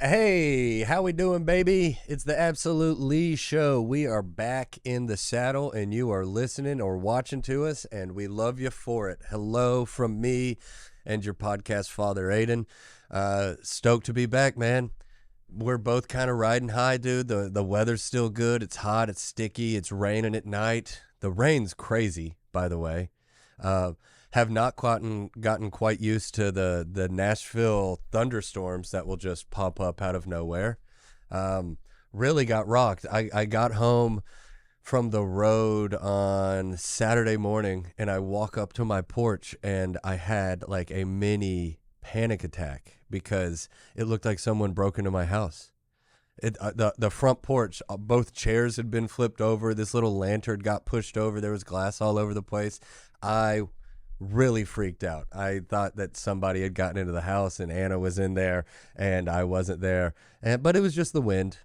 Hey, how we doing, baby? It's the Absolute Lee Show. We are back in the saddle, and you are listening or watching to us, and we love you for it. Hello from me and your podcast father, Aiden. Stoked to be back, man. We're both kind of riding high, dude. The weather's still good. It's hot. It's sticky. It's raining at night. The rain's crazy, by the way. Uh, have not gotten quite used to the Nashville thunderstorms that will just pop up out of nowhere. Really got rocked. I got home from the road on Saturday morning, and I walk up to my porch, and I had like a mini panic attack because it looked like someone broke into my house. The front porch, both chairs had been flipped over. This little lantern got pushed over. There was glass all over the place. I really freaked out. I thought that somebody had gotten into the house and Anna was in there and I wasn't there. But it was just the wind.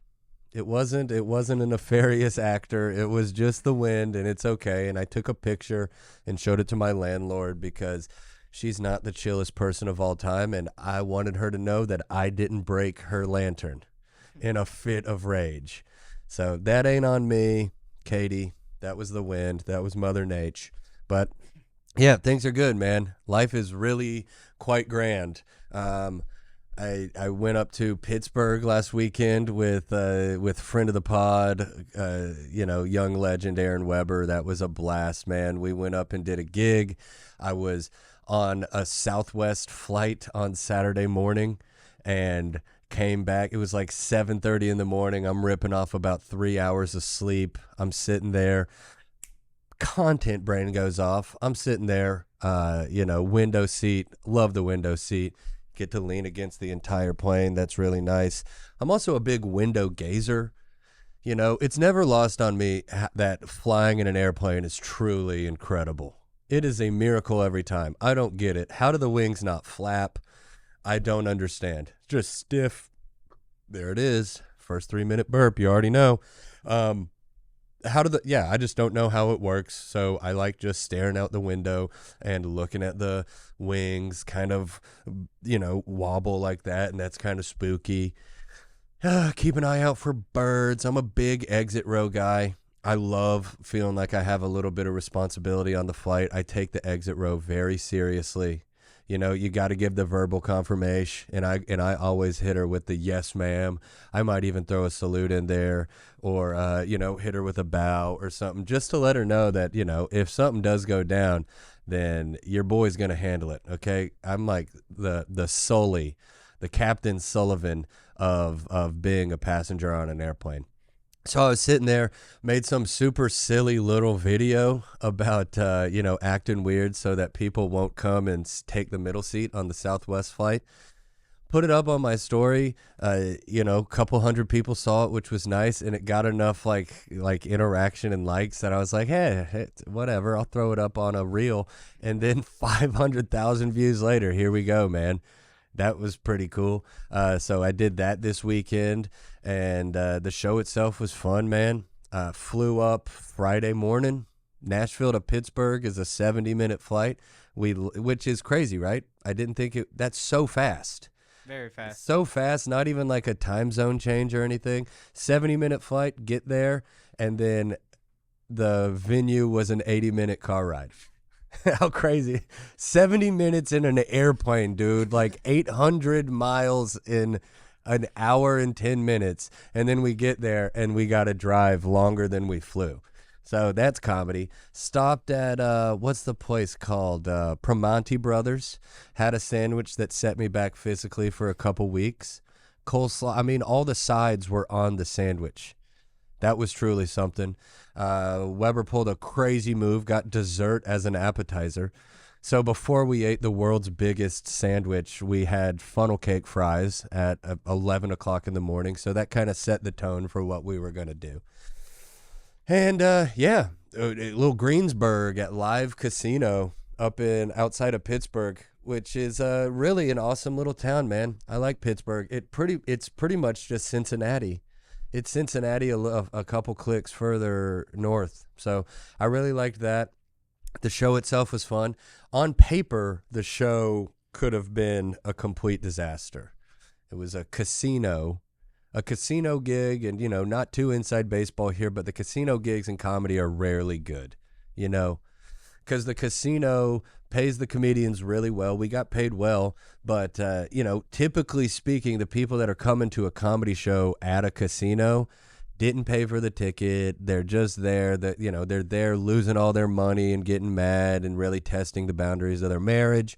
It wasn't a nefarious actor. It was just the wind, and it's okay. And I took a picture and showed it to my landlord because she's not the chillest person of all time, and I wanted her to know that I didn't break her lantern in a fit of rage. So that ain't on me, Katie. That was the wind. That was Mother Nature. But yeah, things are good, man. Life is really quite grand. I went up to Pittsburgh last weekend with friend of the pod, young legend Aaron Weber. That was a blast, man. We went up and did a gig. I was on a Southwest flight on Saturday morning and came back. It was like 7:30 in the morning. I'm ripping off about 3 hours of sleep. I'm sitting there. Content brain goes off. I'm sitting there, window seat. Love the window seat. Get to lean against the entire plane. That's really nice. I'm also a big window gazer. It's never lost on me that flying in an airplane is truly incredible. It is a miracle every time. I don't get it. How do the wings not flap? I don't understand. Just stiff. There it is. First 3-minute burp. You already know. I just don't know how it works. So I like just staring out the window and looking at the wings kind of, wobble like that. And that's kind of spooky. Keep an eye out for birds. I'm a big exit row guy. I love feeling like I have a little bit of responsibility on the flight. I take the exit row very seriously. You got to give the verbal confirmation, and I always hit her with the yes, ma'am. I might even throw a salute in there, or hit her with a bow or something, just to let her know that if something does go down, then your boy's gonna handle it. Okay, I'm like the Sully, the Captain Sullivan of being a passenger on an airplane. So I was sitting there, made some super silly little video about, acting weird so that people won't come and take the middle seat on the Southwest flight. Put it up on my story. A couple hundred people saw it, which was nice. And it got enough like interaction and likes that I was like, hey, whatever, I'll throw it up on a reel. And then 500,000 views later, here we go, man. That was pretty cool. So I did that this weekend, and the show itself was fun, man. Flew up Friday morning. Nashville to Pittsburgh is a 70-minute flight, which is crazy, right? I didn't think that's so fast. Very fast. So fast, not even like a time zone change or anything. 70-minute flight, get there, and then the venue was an 80-minute car ride. How crazy. 70 minutes in an airplane, dude. Like 800 miles in an hour and 10 minutes. And then we get there and we got to drive longer than we flew. So that's comedy. Stopped at, what's the place called? Primanti Brothers. Had a sandwich that set me back physically for a couple weeks. Coleslaw. I mean, all the sides were on the sandwich. That was truly something. Weber pulled a crazy move, got dessert as an appetizer. So before we ate the world's biggest sandwich, we had funnel cake fries at 11 o'clock in the morning. So that kind of set the tone for what we were going to do. And a little Greensburg at Live Casino up outside of Pittsburgh, which is really an awesome little town, man. I like Pittsburgh. It's pretty much just Cincinnati. It's Cincinnati a couple clicks further north. So I really liked that. The show itself was fun. On paper, the show could have been a complete disaster. It was a casino gig, and, not too inside baseball here, but the casino gigs in comedy are rarely good, because the casino pays the comedians really well. We got paid well, but, typically speaking, the people that are coming to a comedy show at a casino didn't pay for the ticket. They're just there. They're there losing all their money and getting mad and really testing the boundaries of their marriage.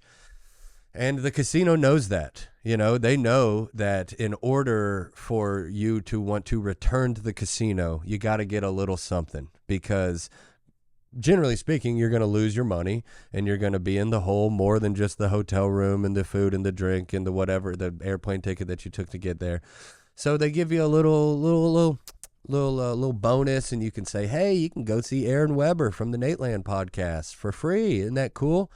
And the casino knows that. They know that in order for you to want to return to the casino, you got to get a little something, because generally speaking, you're going to lose your money and you're going to be in the hole more than just the hotel room and the food and the drink and the whatever, the airplane ticket that you took to get there. So they give you a little bonus, and you can say, hey, you can go see Aaron Weber from the Nateland podcast for free. Isn't that cool?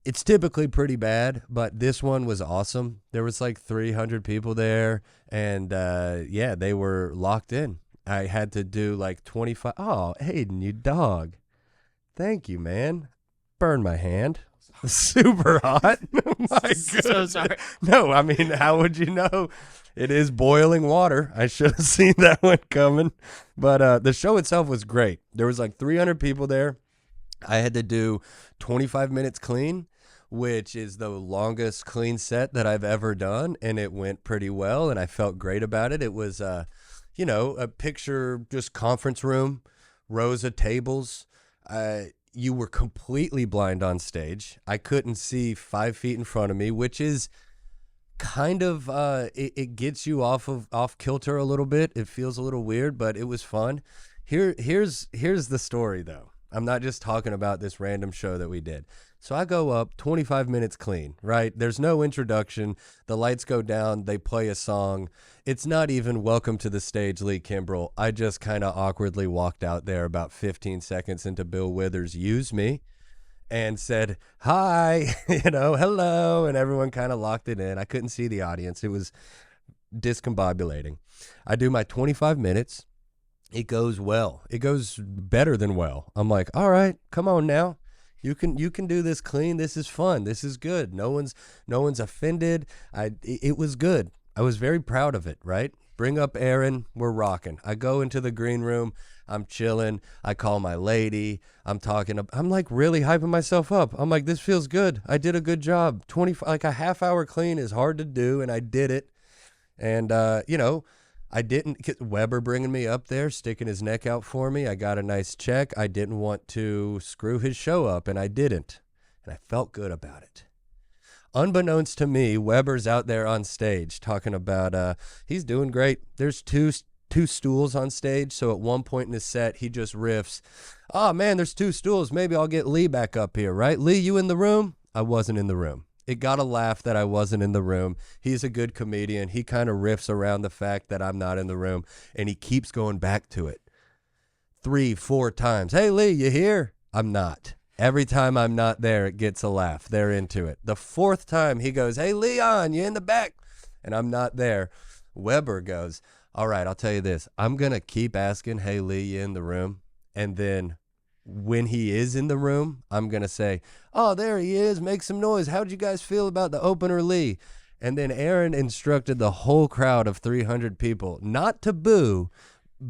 It's typically pretty bad, but this one was awesome. There was like 300 people there, and they were locked in. I had to do like 25. Oh, Hayden, you dog. Thank you, man. Burn my hand. Super hot. My goodness. So sorry. No, I mean, how would you know? It is boiling water. I should have seen that one coming. But the show itself was great. There was like 300 people there. I had to do 25 minutes clean, which is the longest clean set that I've ever done, and it went pretty well, and I felt great about it. It was, a picture just conference room, rows of tables. You were completely blind on stage. I couldn't see 5 feet in front of me, which is kind of it gets you off kilter a little bit. It feels a little weird, but it was fun. Here's the story, though. I'm not just talking about this random show that we did. So I go up 25 minutes clean, right? There's no introduction. The lights go down. They play a song. It's not even welcome to the stage, Lee Kimbrell. I just kind of awkwardly walked out there about 15 seconds into Bill Withers' Use Me and said, hi, hello. And everyone kind of locked it in. I couldn't see the audience. It was discombobulating. I do my 25 minutes. It goes well. It goes better than well. I'm like, all right, come on now. You can do this clean. This is fun. This is good. No one's offended. It was good. I was very proud of it, right? Bring up Aaron. We're rocking. I go into the green room. I'm chilling. I call my lady. I'm like really hyping myself up. I'm like, this feels good. I did a good job. Like a half hour clean is hard to do, and I did it. And I didn't get Weber bringing me up there, sticking his neck out for me. I got a nice check. I didn't want to screw his show up, and I didn't. And I felt good about it. Unbeknownst to me, Weber's out there on stage talking about he's doing great. There's two stools on stage, so at one point in his set, he just riffs, oh, man, there's 2 stools. Maybe I'll get Lee back up here, right? Lee, you in the room? I wasn't in the room. It got a laugh that I wasn't in the room. He's a good comedian. He kind of riffs around the fact that I'm not in the room, and he keeps going back to it 3-4 times. Hey, Lee, you here? I'm not. Every time I'm not there, it gets a laugh. They're into it. The 4th time, he goes, hey, Leon, you in the back? And I'm not there. Weber goes, all right, I'll tell you this. I'm going to keep asking, hey, Lee, you in the room? And then when he is in the room, I'm going to say, oh, there he is. Make some noise. How'd you guys feel about the opener, Lee? And then Aaron instructed the whole crowd of 300 people not to boo,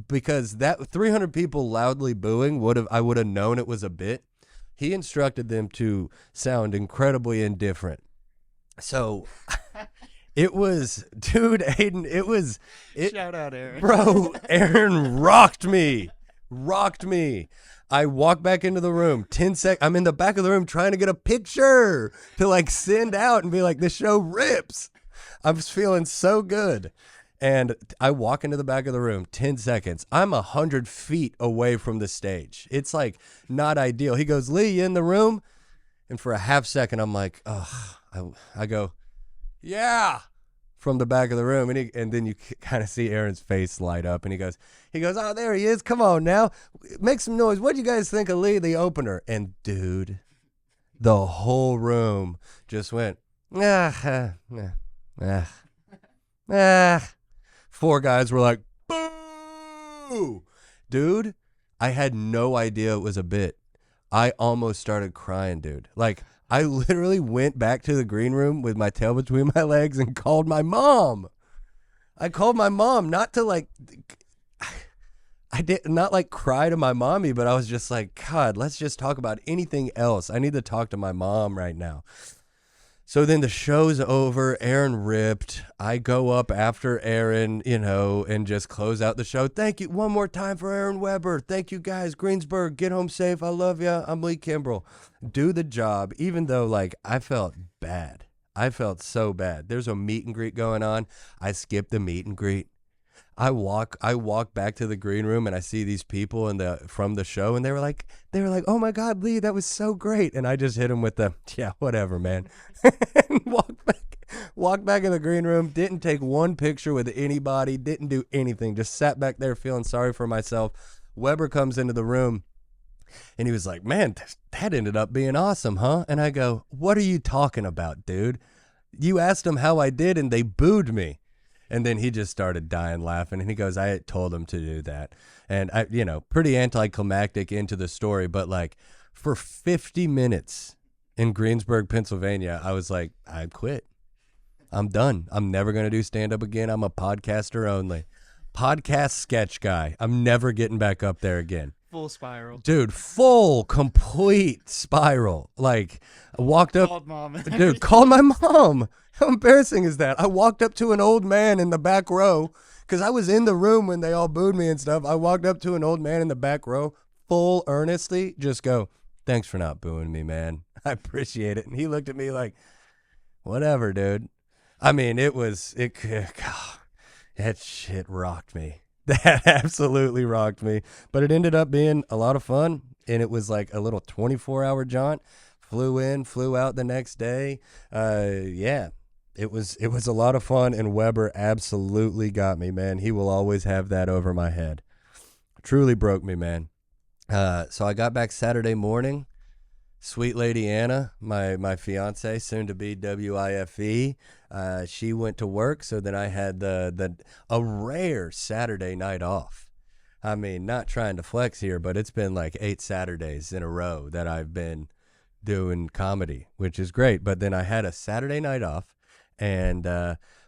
because that 300 people loudly booing I would have known it was a bit. He instructed them to sound incredibly indifferent. So it was, dude, Aiden, Shout out, Aaron. Bro, Aaron rocked me. I walk back into the room, 10 seconds. I'm in the back of the room trying to get a picture to like send out and be like, this show rips. I was feeling so good. And I walk into the back of the room, 10 seconds. I'm 100 feet away from the stage. It's like not ideal. He goes, Lee, you in the room? And for a half second, I'm like, oh, I go, yeah, from the back of the room. And then you kind of see Aaron's face light up. And he goes, oh, there he is. Come on now. Make some noise. What do you guys think of Lee, the opener? And dude, the whole room just went, 4 guys were like, boo! Dude, I had no idea it was a bit. I almost started crying, dude. Like, I literally went back to the green room with my tail between my legs and called my mom. I called my mom, not to like, I did not like cry to my mommy, but I was just like, God, let's just talk about anything else. I need to talk to my mom right now. So then the show's over. Aaron ripped. I go up after Aaron, and just close out the show. Thank you one more time for Aaron Weber. Thank you guys. Greensburg, get home safe. I love ya. I'm Lee Kimbrell. Do the job, even though like I felt bad. I felt so bad. There's a meet and greet going on. I skipped the meet and greet. I walk back to the green room and I see these people from the show, and they were like, oh my God, Lee, that was so great. And I just hit them with the, yeah, whatever, man. And walked back in the green room, didn't take one picture with anybody, didn't do anything, just sat back there feeling sorry for myself. Weber comes into the room and he was like, man, that ended up being awesome, huh? And I go, what are you talking about, dude? You asked them how I did and they booed me. And then he just started dying laughing, and he goes, I told him to do that. And I, pretty anticlimactic into the story, but like for 50 minutes in Greensburg, Pennsylvania, I was like, I quit. I'm done. I'm never going to do stand-up again. I'm a podcaster only. Podcast sketch guy. I'm never getting back up there again. Full spiral. Dude, full, complete spiral. Like, I walked up. Called mom. Dude, called my mom. How embarrassing is that? I walked up to an old man in the back row because I was in the room when they all booed me and stuff. I walked up to an old man in the back row, full earnestly, just go, thanks for not booing me, man. I appreciate it. And he looked at me like, whatever, dude. I mean, God, that shit rocked me. That absolutely rocked me. But it ended up being a lot of fun, and it was like a little 24-hour jaunt. Flew in, flew out the next day. Yeah. It was a lot of fun, and Weber absolutely got me, man. He will always have that over my head. Truly broke me, man. So I got back Saturday morning. Sweet lady Anna, my fiance, soon to be WIFE, she went to work, so then I had a rare Saturday night off. I mean, not trying to flex here, but it's been like 8 Saturdays in a row that I've been doing comedy, which is great. But then I had a Saturday night off, and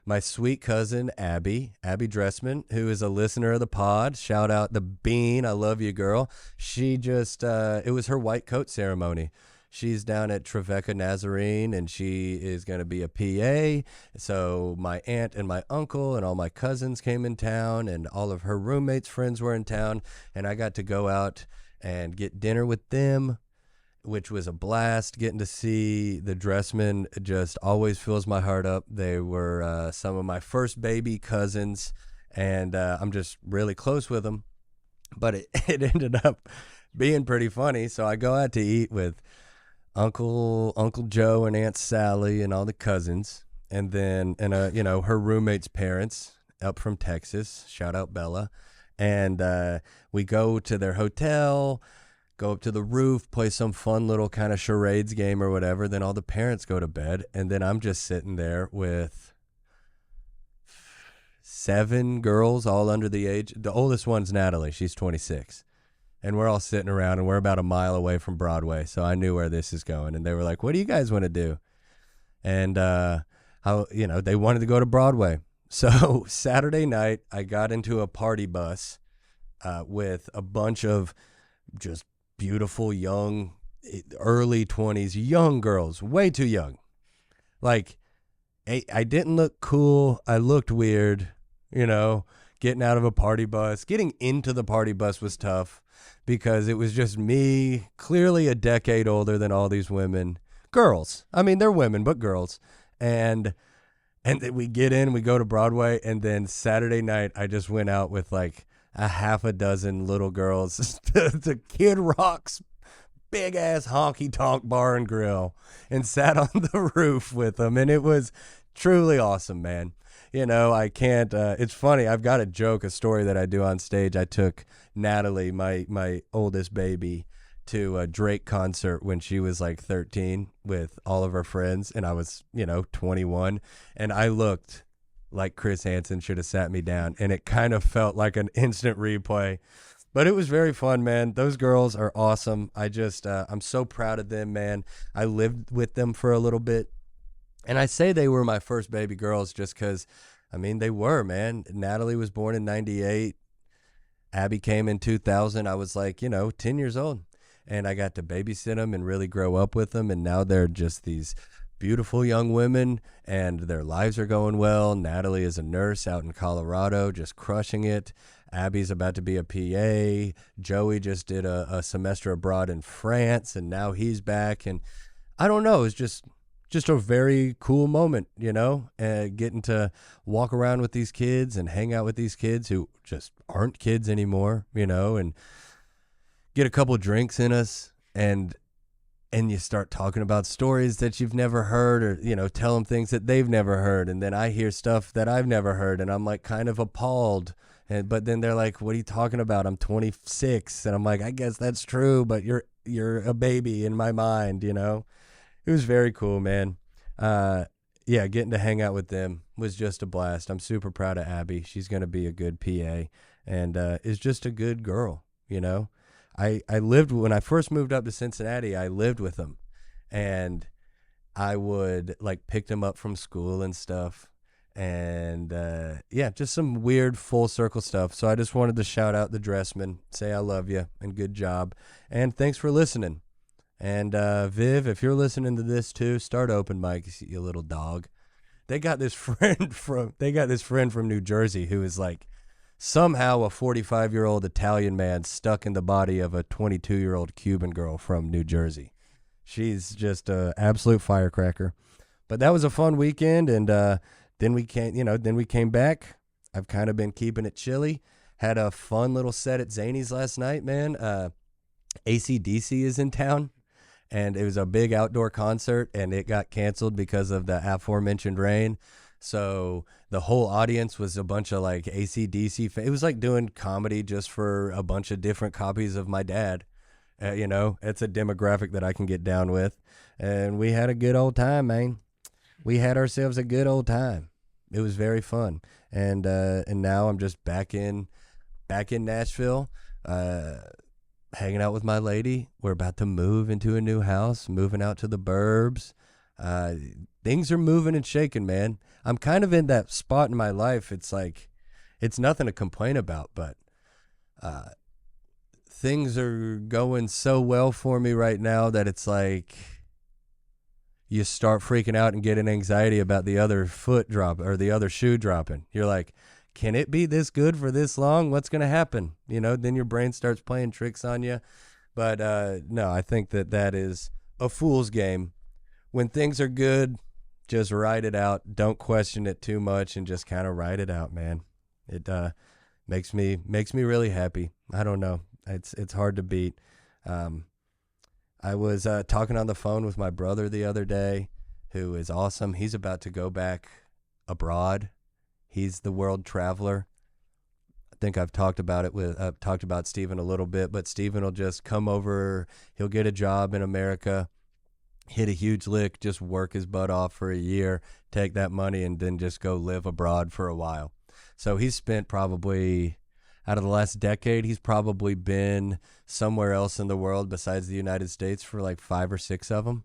my sweet cousin Abby Dressman, who is a listener of the pod, shout out the Bean, I love you, girl. She just it was her white coat ceremony. She's down at Trevecca Nazarene, and she is going to be a PA. So my aunt and my uncle and all my cousins came in town, and all of her roommates' friends were in town, and I got to go out and get dinner with them, which was a blast. Getting to see the Dressman just always fills my heart up. They were some of my first baby cousins, and I'm just really close with them. But it ended up being pretty funny. So I go out to eat with Uncle Joe and Aunt Sally and all the cousins, and then her roommate's parents up from Texas. Shout out Bella. And we go to their hotel, go up to the roof, play some fun little kind of charades game or whatever. Then all the parents go to bed, and then I'm just sitting there with 7 girls, all under the age. The oldest one's Natalie. She's 26. And we're all sitting around, and we're about a mile away from Broadway, so I knew where this is going. And they were like, what do you guys want to do? And they wanted to go to Broadway. So Saturday night, I got into a party bus with a bunch of just beautiful, young, early 20s, young girls, way too young. Like, I didn't look cool. I looked weird, getting out of a party bus. Getting into the party bus was tough because it was just me, clearly a decade older than all these women. Girls. I mean, they're women, but girls. And then we get in, we go to Broadway, and then Saturday night, I just went out with like a half a dozen little girls to Kid Rock's big ass honky tonk bar and grill, and sat on the roof with them. And it was truly awesome, man. I can't, it's funny. I've got a story that I do on stage. I took Natalie, my oldest baby, to a Drake concert when she was like 13 with all of her friends, and I was 21, and I looked like Chris Hansen should have sat me down, and it kind of felt like an instant replay. But it was very fun, man. Those girls are awesome. I'm so proud of them, man. I lived with them for a little bit. And I say they were my first baby girls just because, I mean, they were, man. Natalie was born in 98. Abby came in 2000. I was like, 10 years old. And I got to babysit them and really grow up with them. And now they're just these beautiful young women and their lives are going well. Natalie is a nurse out in Colorado, just crushing it. Abby's about to be a PA. Joey just did a semester abroad in France and now he's back. And I don't know, it's just a very cool moment, getting to walk around with these kids and hang out with these kids who just aren't kids anymore, and get a couple drinks in us and you start talking about stories that you've never heard or, tell them things that they've never heard. And then I hear stuff that I've never heard and I'm like kind of appalled. But then they're like, what are you talking about? I'm 26. And I'm like, I guess that's true, but you're a baby in my mind, It was very cool, man. Getting to hang out with them was just a blast. I'm super proud of Abby. She's going to be a good PA and is just a good girl, I lived, when I first moved up to Cincinnati, I lived with them and I would pick them up from school and stuff. And just some weird full circle stuff. So I just wanted to shout out the Dressman, say I love you and good job. And thanks for listening. And Viv, if you're listening to this too, start open mic, you little dog. They got this friend from New Jersey who is somehow a 45-year-old Italian man stuck in the body of a 22-year-old Cuban girl from New Jersey. She's just an absolute firecracker. But that was a fun weekend, and then we came back. I've kind of been keeping it chilly. Had a fun little set at Zany's last night, man. AC/DC is in town, and it was a big outdoor concert, and it got canceled because of the aforementioned rain. So the whole audience was a bunch of AC/DC. It was like doing comedy just for a bunch of different copies of my dad. It's a demographic that I can get down with. And we had a good old time, man. We had ourselves a good old time. It was very fun. And now I'm just back in Nashville, hanging out with my lady. We're about to move into a new house, moving out to the burbs. Things are moving and shaking, man. I'm kind of in that spot in my life. It's it's nothing to complain about, but things are going so well for me right now that it's you start freaking out and getting anxiety about the other foot drop or the other shoe dropping. You're like, can it be this good for this long? What's going to happen? Then your brain starts playing tricks on you. But no, I think that is a fool's game. When things are good, just ride it out. Don't question it too much and just kind of ride it out, man. It makes me really happy. I don't know. It's hard to beat. I was talking on the phone with my brother the other day, who is awesome. He's about to go back abroad. He's the world traveler. I think I've talked about Steven a little bit, but Steven will just come over. He'll get a job in America, hit a huge lick, just work his butt off for a year, take that money, and then just go live abroad for a while. So he's spent probably, out of the last decade, he's probably been somewhere else in the world besides the United States for 5 or 6 of them,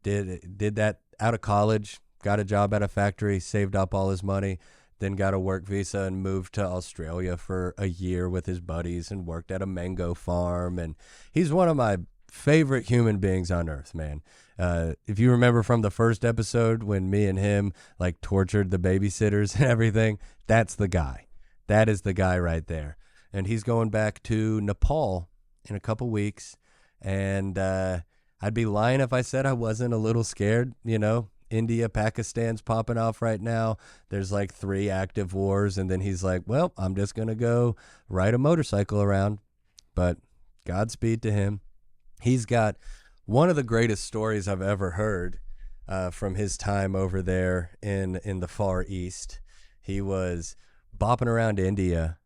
Did that out of college, got a job at a factory, saved up all his money, then got a work visa and moved to Australia for a year with his buddies and worked at a mango farm. And he's one of my favorite human beings on earth, man. If you remember from the first episode when me and him tortured the babysitters and everything, that's the guy. That is the guy right there. And he's going back to Nepal in a couple weeks. And I'd be lying if I said I wasn't a little scared. India, Pakistan's popping off right now. There's 3 active wars. And then he's like, well, I'm just going to go ride a motorcycle around. But Godspeed to him. He's got one of the greatest stories I've ever heard from his time over there in the Far East. He was bopping around India.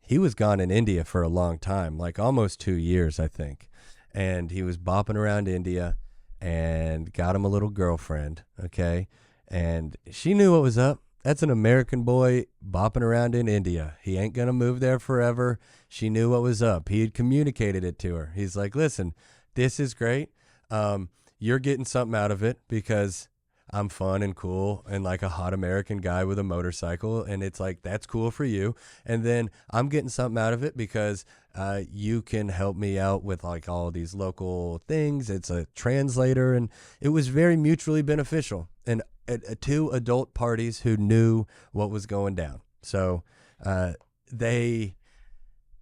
He was gone in India for a long time, almost 2 years, I think. And he was bopping around India and got him a little girlfriend, okay? And she knew what was up. That's an American boy bopping around in India. He ain't going to move there forever. She knew what was up. He had communicated it to her. He's like, listen, this is great. You're getting something out of it because I'm fun and cool and like a hot American guy with a motorcycle. And it's like, that's cool for you. And then I'm getting something out of it because you can help me out with like all these local things. It's a translator. And it was very mutually beneficial. And two adult parties who knew what was going down. So they're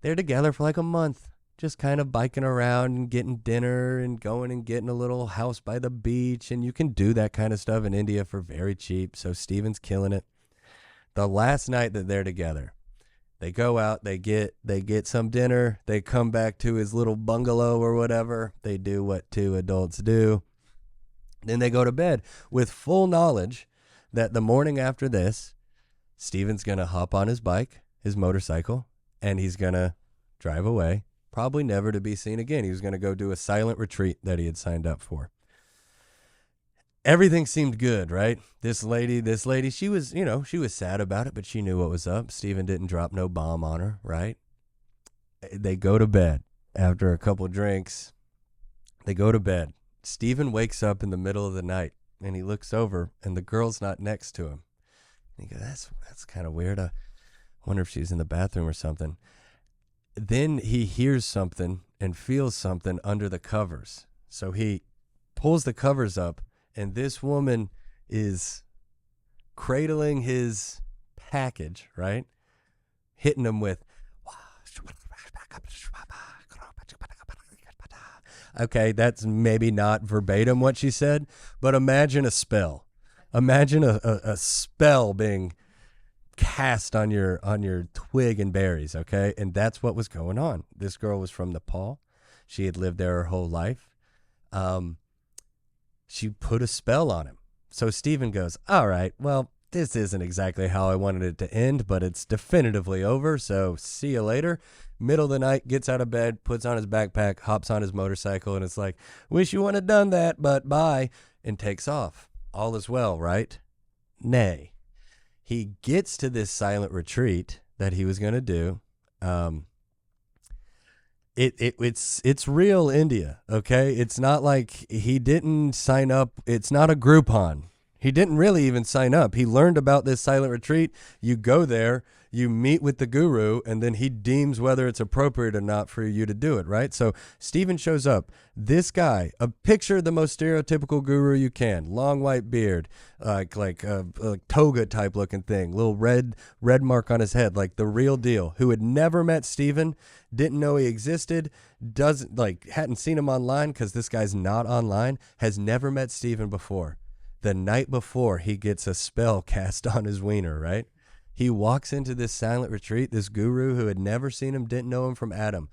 together for like a month, just kind of biking around and getting dinner and going and getting a little house by the beach. And you can do that kind of stuff in India for very cheap. So Steven's killing it. The last night that they're together, they go out, they get some dinner, they come back to his little bungalow or whatever. They do what two adults do. Then they go to bed with full knowledge that the morning after this, Steven's going to hop on his bike, his motorcycle, and he's going to drive away, probably never to be seen again. He was going to go do a silent retreat that he had signed up for. Everything seemed good, right? This lady, she was sad about it, but she knew what was up. Steven didn't drop no bomb on her, right? They go to bed after a couple drinks. They go to bed. Steven wakes up in the middle of the night and he looks over and the girl's not next to him. And he goes, that's kind of weird. I wonder if she's in the bathroom or something. Then he hears something and feels something under the covers. So he pulls the covers up and this woman is cradling his package, right? Hitting him with, okay, that's maybe not verbatim what she said, but imagine a spell. Imagine a spell being cast on your twig and berries, okay? And that's what was going on. This girl was from Nepal. She had lived there her whole life. She put a spell on him. So Steven goes, all right, well, this isn't exactly how I wanted it to end, but it's definitively over, so see you later. Middle of the night, gets out of bed, puts on his backpack, hops on his motorcycle, and it's like, wish you wouldn't have done that, but bye, and takes off. All is well, right? Nay. He gets to this silent retreat that he was going to do. It's real India, okay? It's not like he didn't sign up. It's not a Groupon. He didn't really even sign up. He learned about this silent retreat. You go there, you meet with the guru, and then he deems whether it's appropriate or not for you to do it, right? So Steven shows up. This guy, picture the most stereotypical guru you can. Long white beard, like a toga type looking thing, little red mark on his head, like the real deal, who had never met Steven, didn't know he existed, hadn't seen him online because this guy's not online, has never met Steven before. The night before, he gets a spell cast on his wiener, right? He walks into this silent retreat, this guru who had never seen him, didn't know him from Adam.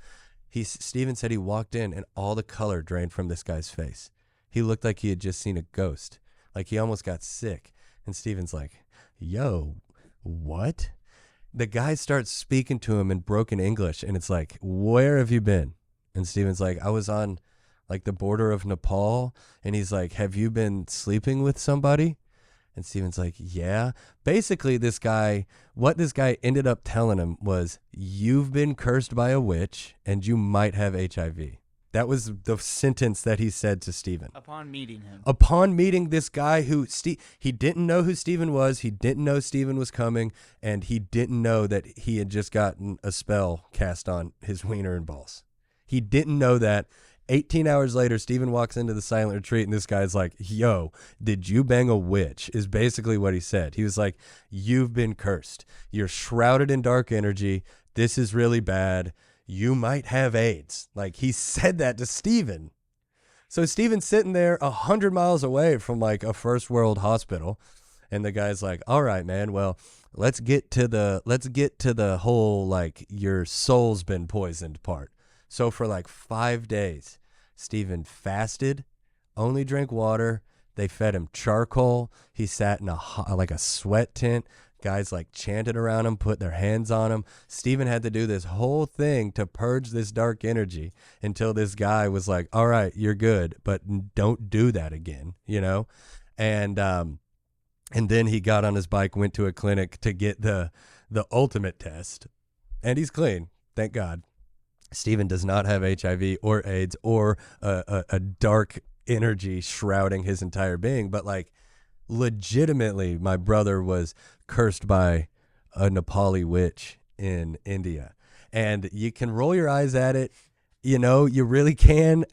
Steven said he walked in and all the color drained from this guy's face. He looked like he had just seen a ghost, like he almost got sick. And Steven's like, yo, what? The guy starts speaking to him in broken English, and it's like, where have you been? And Steven's like, I was on like the border of Nepal. And he's like, have you been sleeping with somebody? And Steven's like, yeah. Basically, what this guy ended up telling him was, you've been cursed by a witch and you might have HIV. That was the sentence that he said to Steven. Upon meeting him. Upon meeting this guy who, he didn't know who Steven was. He didn't know Steven was coming. And he didn't know that he had just gotten a spell cast on his wiener and balls. He didn't know that. 18 hours later, Steven walks into the silent retreat, and this guy's like, yo, did you bang a witch? Is basically what he said. He was like, you've been cursed. You're shrouded in dark energy. This is really bad. You might have AIDS. Like, he said that to Steven. So Steven's sitting there 100 miles away from like a first world hospital, and the guy's like, all right, man, well, let's get to the whole like your soul's been poisoned part. So for like 5 days, Steven fasted, only drank water. They fed him charcoal. He sat in a sweat tent. Guys like chanted around him, put their hands on him. Steven had to do this whole thing to purge this dark energy until this guy was like, all right, you're good, but don't do that again, you know? And And then he got on his bike, went to a clinic to get the ultimate test, and he's clean, thank God. Stephen does not have HIV or AIDS or a dark energy shrouding his entire being, but like legitimately, my brother was cursed by a Nepali witch in India, and you can roll your eyes at it, you really can.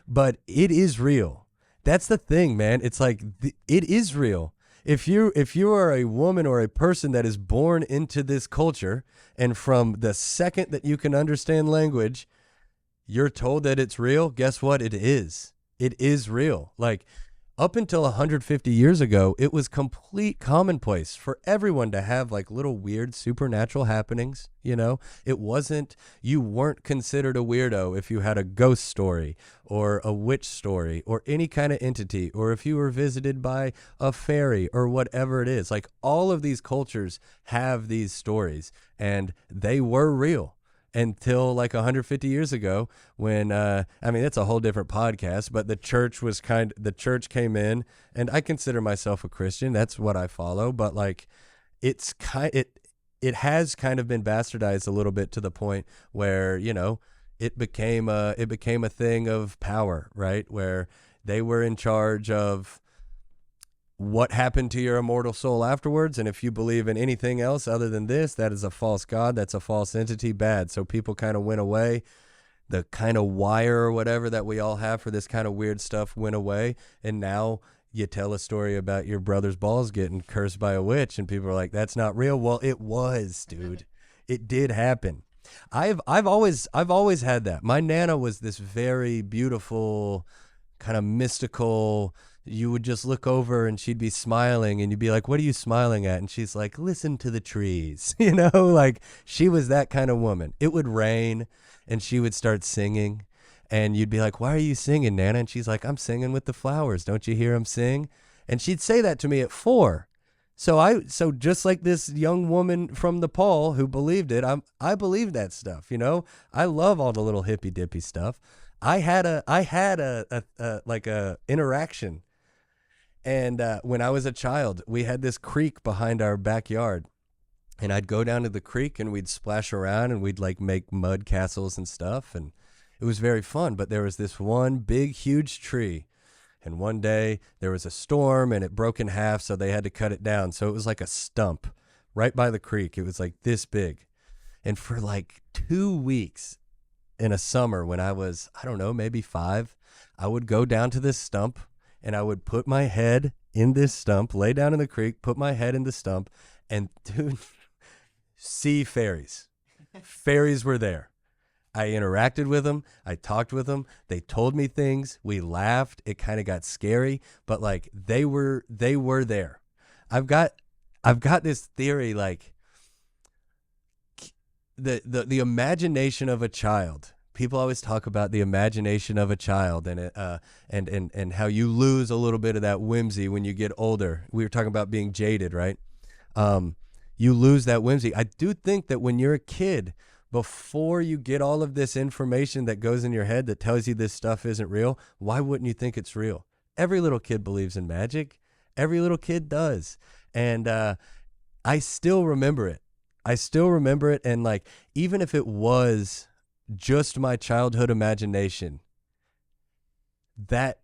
But it is real. That's the thing, man. It's like it is real. If you are a woman or a person that is born into this culture, and from the second that you can understand language, you're told that it's real, guess what? It is. It is real. Like, up until 150 years ago, it was complete commonplace for everyone to have like little weird supernatural happenings. It wasn't, you weren't considered a weirdo if you had a ghost story or a witch story or any kind of entity, or if you were visited by a fairy or whatever it is. Like, all of these cultures have these stories, and they were real. Until like 150 years ago, when it's a whole different podcast, but the church came in, and I consider myself a Christian. That's what I follow, but like it has kind of been bastardized a little bit to the point where it became a thing of power, right? Where they were in charge of what happened to your immortal soul afterwards, and if you believe in anything else other than this, that is a false god, that's a false entity, bad. So people kind of went away. The kind of wire or whatever that we all have for this kind of weird stuff went away, and now you tell a story about your brother's balls getting cursed by a witch, and people are like, that's not real. Well, it was, dude. It did happen. I've always had that. My Nana was this very beautiful, kind of mystical. You would just look over and she'd be smiling, and you'd be like, what are you smiling at? And she's like, listen to the trees. Like, she was that kind of woman. It would rain and she would start singing, and you'd be like, why are you singing, Nana? And she's like, I'm singing with the flowers. Don't you hear them sing? And she'd say that to me at 4. So just like this young woman from Nepal who believed it, I believed that stuff. I love all the little hippy dippy stuff. I had a interaction. And when I was a child, we had this creek behind our backyard, and I'd go down to the creek and we'd splash around and we'd like make mud castles and stuff. And it was very fun. But there was this one big, huge tree. And one day there was a storm and it broke in half, so they had to cut it down. So it was like a stump right by the creek. It was like this big. And for like 2 weeks in a summer when I was, I don't know, maybe 5, I would go down to this stump, and I would put my head in this stump, lay down in the creek, put my head in the stump, and dude, see fairies. Fairies were there. I interacted with them. I talked with them. They told me things. We laughed. It kind of got scary, but like they were there. I've got this theory, like the imagination of a child. People always talk about the imagination of a child, and how you lose a little bit of that whimsy when you get older. We were talking about being jaded, right? You lose that whimsy. I do think that when you're a kid, before you get all of this information that goes in your head that tells you this stuff isn't real, why wouldn't you think it's real? Every little kid believes in magic. Every little kid does. And I still remember it. And like, even if it was just my childhood imagination, that's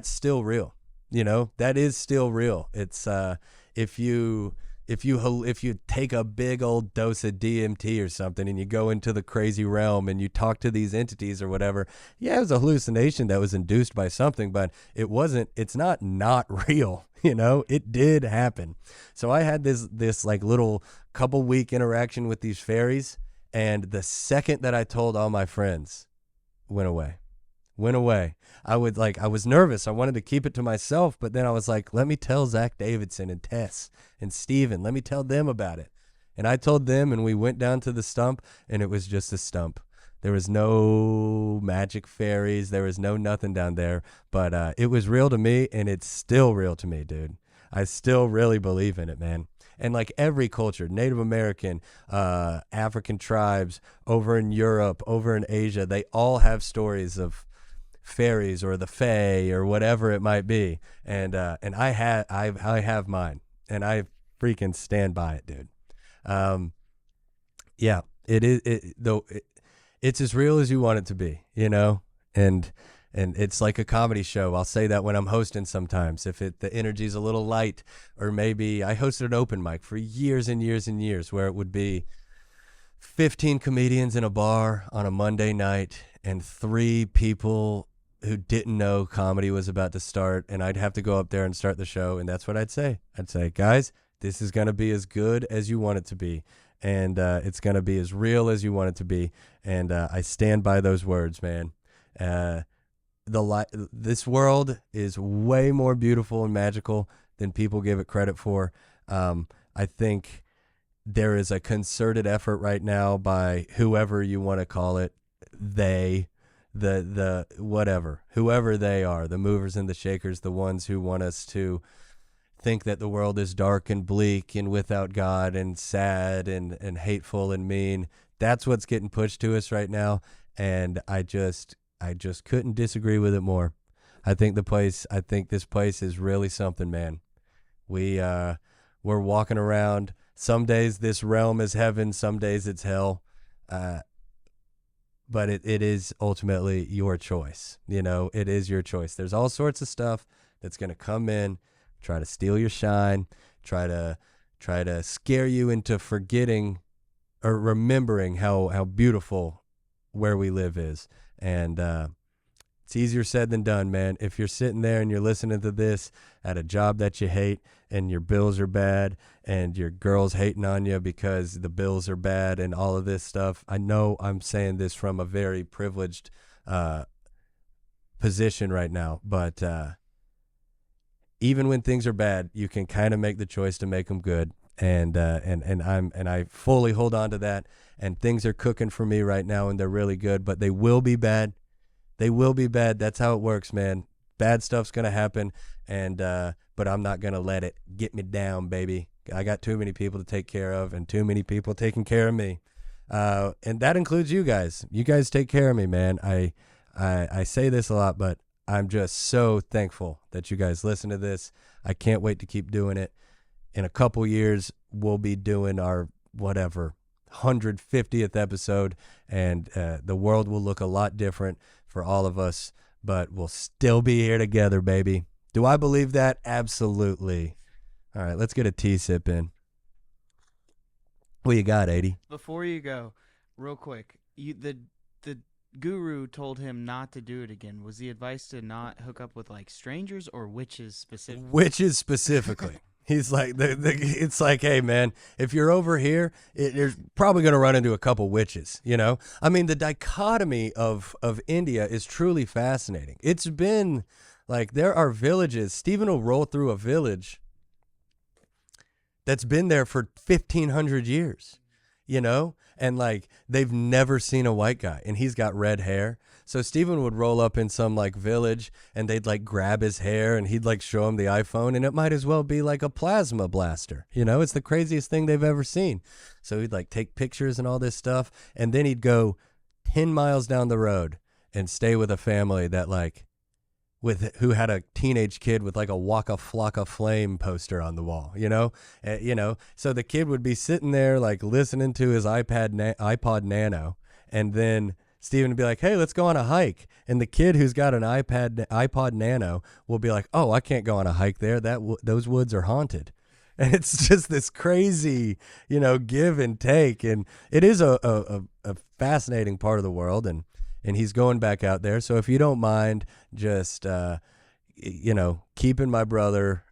still real. That is still real. It's if you take a big old dose of DMT or something and you go into the crazy realm and you talk to these entities or whatever, yeah, it was a hallucination that was induced by something, but it's not real. It did happen. So I had this like little couple week interaction with these fairies, and the second that I told all my friends, went away. I was nervous. I wanted to keep it to myself, but then I was like, let me tell Zach Davidson and Tess and Steven. Let me tell them about it. And I told them, and we went down to the stump, and it was just a stump. There was no magic fairies. There was no nothing down there, but it was real to me, and it's still real to me, dude. I still really believe in it, man. And like every culture, Native American, African tribes, over in Europe, over in Asia, they all have stories of fairies or the fae or whatever it might be. And I have mine. and I freaking stand by it, dude. Yeah, it is. It's as real as you want it to be, you know, and it's like a comedy show. I'll say that when I'm hosting sometimes, if the energy's a little light, or maybe I hosted an open mic for years and years and years where it would be 15 comedians in a bar on a Monday night and 3 people who didn't know comedy was about to start, and I'd have to go up there and start the show, and that's what I'd say. I'd say, guys, this is going to be as good as you want it to be, and it's going to be as real as you want it to be, and I stand by those words, man. This world is way more beautiful and magical than people give it credit for. I think there is a concerted effort right now by whoever you want to call it, the whatever, whoever they are, the movers and the shakers, the ones who want us to think that the world is dark and bleak and without God and sad and hateful and mean. That's what's getting pushed to us right now, and I just couldn't disagree with it more. I think this place is really something, man. We're walking around. Some days this realm is heaven, some days it's hell. But it is ultimately your choice. You know, it is your choice. There's all sorts of stuff that's going to come in, try to steal your shine, try to scare you into forgetting or remembering how beautiful where we live is. And it's easier said than done, man. If you're sitting there and you're listening to this at a job that you hate and your bills are bad and your girl's hating on you because the bills are bad and all of this stuff, I know I'm saying this from a very privileged position right now, but even when things are bad, you can kind of make the choice to make them good. And I fully hold on to that. And things are cooking for me right now, and they're really good, but they will be bad. They will be bad. That's how it works, man. Bad stuff's gonna happen, and but I'm not gonna let it get me down, baby. I got too many people to take care of, and too many people taking care of me, and that includes you guys. You guys take care of me, man. I say this a lot, but I'm just so thankful that you guys listen to this. I can't wait to keep doing it. In a couple years, we'll be doing our 150th episode, and the world will look a lot different for all of us, but we'll still be here together, baby. Do I believe that? Absolutely. All right, let's get a tea sip in. What you got, 80? Before you go, real quick, the guru told him not to do it again. Was the advice to not hook up with like strangers or witches specifically? Witches specifically. He's like, it's like, hey, man, if you're over here, you're probably going to run into a couple witches, you know? I mean, the dichotomy of India is truly fascinating. It's been like there are villages. Stephen will roll through a village that's been there for 1,500 years, you know? And like they've never seen a white guy, and he's got red hair. So Stephen would roll up in some like village, and they'd like grab his hair, and he'd like show him the iPhone, and it might as well be like a plasma blaster. You know, it's the craziest thing they've ever seen. So he'd like take pictures and all this stuff, and then he'd go 10 miles down the road and stay with a family that like who had a teenage kid with like a Waka Flocka Flame poster on the wall, you know? So the kid would be sitting there like listening to his iPod Nano, and then Steven would be like, hey, let's go on a hike. And the kid who's got an iPod Nano will be like, oh, I can't go on a hike there. Those woods are haunted. And it's just this crazy, you know, give and take. And it is a fascinating part of the world. And he's going back out there. So if you don't mind, just, keeping my brother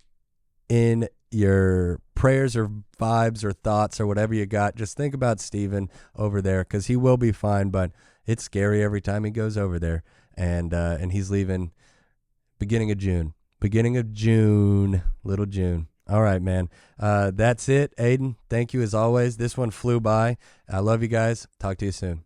in your prayers or vibes or thoughts or whatever you got, just think about Steven over there, because he will be fine. But it's scary every time he goes over there. And he's leaving beginning of June, little June. All right, man. That's it. Aiden, thank you as always. This one flew by. I love you guys. Talk to you soon.